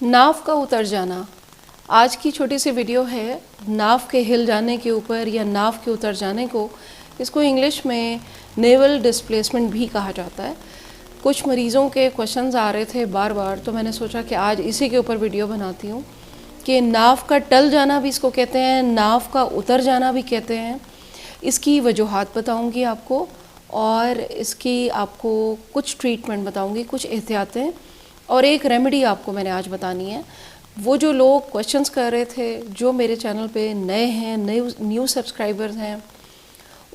नाव का उतर जाना। आज की छोटी सी वीडियो है नाव के हिल जाने के ऊपर या नाव के उतर जाने को। इसको इंग्लिश में नेवल डिस्प्लेसमेंट भी कहा जाता है। कुछ मरीज़ों के क्वेश्चंस आ रहे थे बार बार, तो मैंने सोचा कि आज इसी के ऊपर वीडियो बनाती हूँ कि नाव का टल जाना भी इसको कहते हैं, नाव का उतर जाना भी कहते हैं। इसकी वजूहात बताऊँगी आपको और इसकी आपको कुछ ट्रीटमेंट बताऊँगी, कुछ एहतियातें और एक रेमेडी आपको मैंने आज बतानी है। वो जो लोग क्वेश्चंस कर रहे थे, जो मेरे चैनल पे नए हैं, न्यू सब्सक्राइबर्स हैं,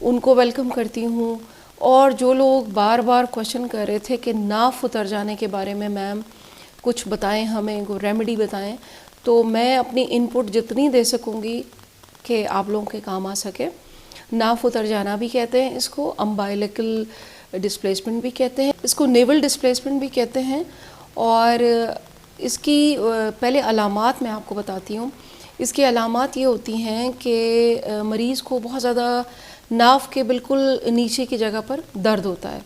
उनको वेलकम करती हूँ। और जो लोग बार बार क्वेश्चन कर रहे थे कि नाव उतर जाने के बारे में मैम कुछ बताएं, हमें को रेमेडी बताएं, तो मैं अपनी इनपुट जितनी दे सकूँगी कि आप लोगों के काम आ सके। नाव उतर जाना भी कहते हैं इसको, अम्बाइलिकल डिस्प्लेसमेंट भी कहते हैं इसको, नेवल डिस्प्लेसमेंट भी कहते हैं। और इसकी पहले अलामात मैं आपको बताती हूँ। इसकी अलामात ये होती हैं कि मरीज़ को बहुत ज़्यादा नाव के बिल्कुल नीचे की जगह पर दर्द होता है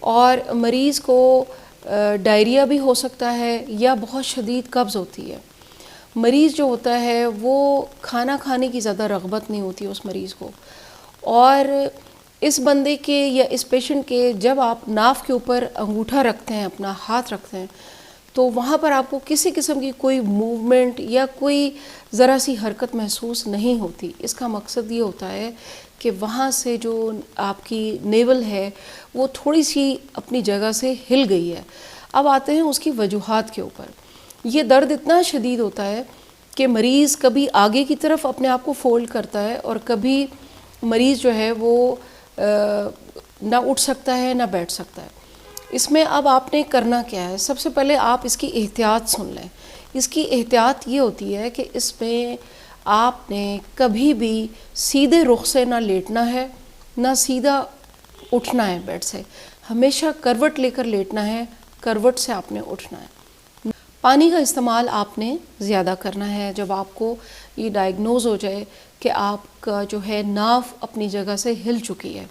और मरीज़ को डायरिया भी हो सकता है या बहुत शदीद कब्ज़ होती है। मरीज़ जो होता है वो खाना खाने की ज़्यादा रग़बत नहीं होती उस मरीज़ को। और इस बंदे के या इस पेशेंट के जब आप नाव के ऊपर अंगूठा रखते हैं, अपना हाथ रखते हैं, तो वहाँ पर आपको किसी किस्म की कोई मूवमेंट या कोई ज़रा सी हरकत महसूस नहीं होती। इसका मकसद ये होता है कि वहाँ से जो आपकी नेवल है वो थोड़ी सी अपनी जगह से हिल गई है। अब आते हैं उसकी वजूहात के ऊपर। ये दर्द इतना शदीद होता है कि मरीज़ कभी आगे की तरफ अपने आप को फोल्ड करता है और कभी मरीज़ जो है वो ना उठ सकता है ना बैठ सकता है। इसमें अब आपने करना क्या है, सबसे पहले आप इसकी एहतियात सुन लें। इसकी एहतियात ये होती है कि इसमें आपने कभी भी सीधे रुख से ना लेटना है, ना सीधा उठना है बेड से। हमेशा करवट लेकर लेटना है, करवट से आपने उठना है। पानी का इस्तेमाल आपने ज़्यादा करना है जब आपको ये डायग्नोज़ हो जाए कि आपका जो है नाव अपनी जगह से हिल चुकी है।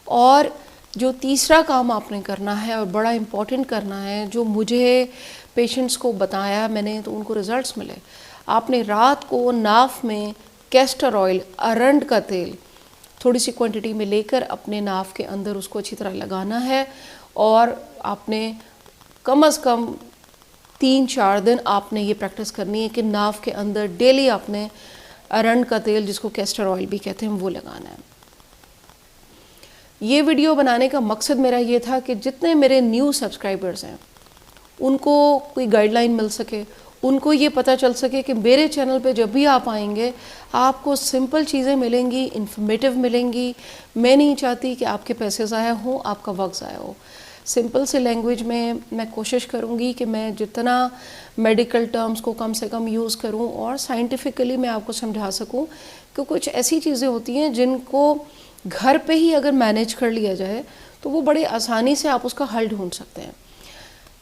और जो तीसरा काम आपने करना है और बड़ा इम्पॉर्टेंट करना है, जो मुझे पेशेंट्स को बताया मैंने तो उनको रिज़ल्ट्स मिले। आपने रात को नाव में कैस्टर ऑयल, अरंड का तेल थोड़ी सी क्वांटिटी में लेकर अपने नाव के अंदर उसको अच्छी तरह लगाना है। और आपने कम से कम 3-4 दिन आपने ये प्रैक्टिस करनी है कि नाव के अंदर डेली आपने अरंड का तेल, जिसको कैस्टर ऑयल भी कहते हैं, वो लगाना है। ये वीडियो बनाने का मकसद मेरा ये था कि जितने मेरे न्यू सब्सक्राइबर्स हैं उनको कोई गाइडलाइन मिल सके, उनको ये पता चल सके कि मेरे चैनल पे जब भी आप आएंगे आपको सिंपल चीज़ें मिलेंगी, इन्फॉर्मेटिव मिलेंगी। मैं नहीं चाहती कि आपके पैसे ज़ाया हों, आपका वक्त ज़ाया हो। सिंपल से लैंग्वेज में मैं कोशिश करूँगी कि मैं जितना मेडिकल टर्म्स को कम से कम यूज़ करूँ और साइंटिफिकली मैं आपको समझा सकूँ कि कुछ ऐसी चीज़ें होती हैं जिनको घर पे ही अगर मैनेज कर लिया जाए तो वो बड़े आसानी से आप उसका हल ढूंढ सकते हैं।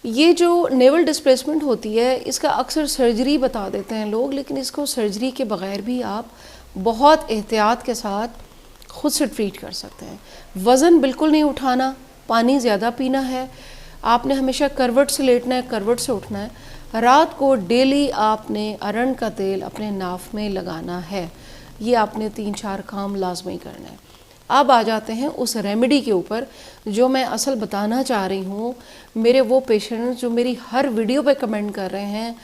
ये जो नेवल डिस्प्लेसमेंट होती है इसका अक्सर सर्जरी बता देते हैं लोग, लेकिन इसको सर्जरी के बगैर भी आप बहुत एहतियात के साथ खुद से ट्रीट कर सकते हैं। वज़न बिल्कुल नहीं उठाना, पानी ज़्यादा पीना है, आपने हमेशा करवट से लेटना है, करवट से उठना है। रात को डेली आपने अरंड का तेल अपने नाव में लगाना है। ये आपने 3-4 काम लाजमी करना है। अब आ जाते हैं उस रेमेडी के ऊपर जो मैं असल बताना चाह रही हूँ। मेरे वो पेशेंट्स जो मेरी हर वीडियो पे कमेंट कर रहे हैं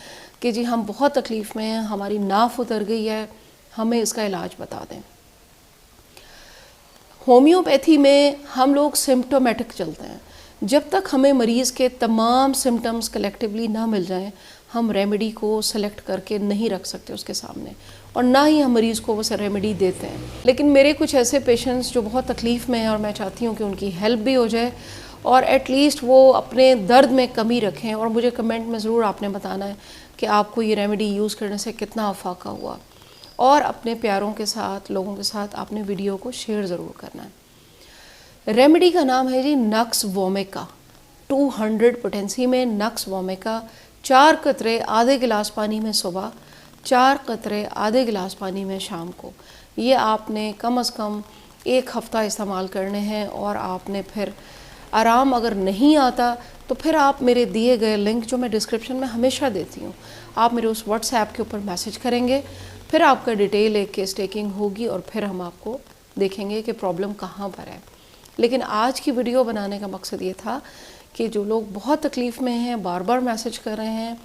कि जी हम बहुत तकलीफ़ में हैं, हमारी नाव उतर गई है, हमें इसका इलाज बता दें। होम्योपैथी में हम लोग सिम्प्टोमेटिक चलते हैं। जब तक हमें मरीज़ के तमाम सिम्टम्स कलेक्टिवली ना मिल जाएं, हम रेमेडी को सेलेक्ट करके नहीं रख सकते उसके सामने, और ना ही हम मरीज़ को वो रेमेडी देते हैं। लेकिन मेरे कुछ ऐसे पेशेंट्स जो बहुत तकलीफ़ में हैं और मैं चाहती हूँ कि उनकी हेल्प भी हो जाए और एटलीस्ट वो अपने दर्द में कमी रखें। और मुझे कमेंट में ज़रूर आपने बताना है कि आपको ये रेमेडी यूज़ करने से कितना अफाका हुआ, और अपने प्यारों के साथ, लोगों के साथ आपने वीडियो को शेयर ज़रूर करना है। रेमेडी का नाम है जी नक्स वोमिका। 200 पोटेंसी में नक्स वोमिका 4 कतरे आधे गिलास पानी में सुबह, 4 कतरे आधे गिलास पानी में शाम को। ये आपने कम से कम 1 हफ़्ता इस्तेमाल करने हैं। और आपने फिर आराम अगर नहीं आता तो फिर आप मेरे दिए गए लिंक जो मैं डिस्क्रिप्शन में हमेशा देती हूँ, आप मेरे उस व्हाट्सएप के ऊपर मैसेज करेंगे, फिर आपका डिटेल एक केस टेकिंग होगी और फिर हम आपको देखेंगे कि प्रॉब्लम कहाँ पर है। लेकिन आज की वीडियो बनाने का मकसद ये था कि जो लोग बहुत तकलीफ़ में हैं, बार बार मैसेज कर रहे हैं,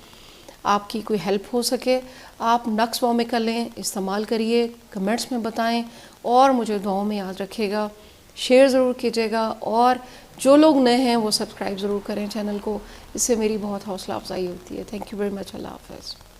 आपकी कोई हेल्प हो सके। आप नक्स वोमिका लें, इस्तेमाल करिए, कमेंट्स में बताएं और मुझे दुआओं में याद रखिएगा। शेयर ज़रूर कीजिएगा और जो लोग नए हैं वो सब्सक्राइब ज़रूर करें चैनल को, इससे मेरी बहुत हौसला अफजाई होती है। Thank you very much. अल्लाह हाफ़िज़।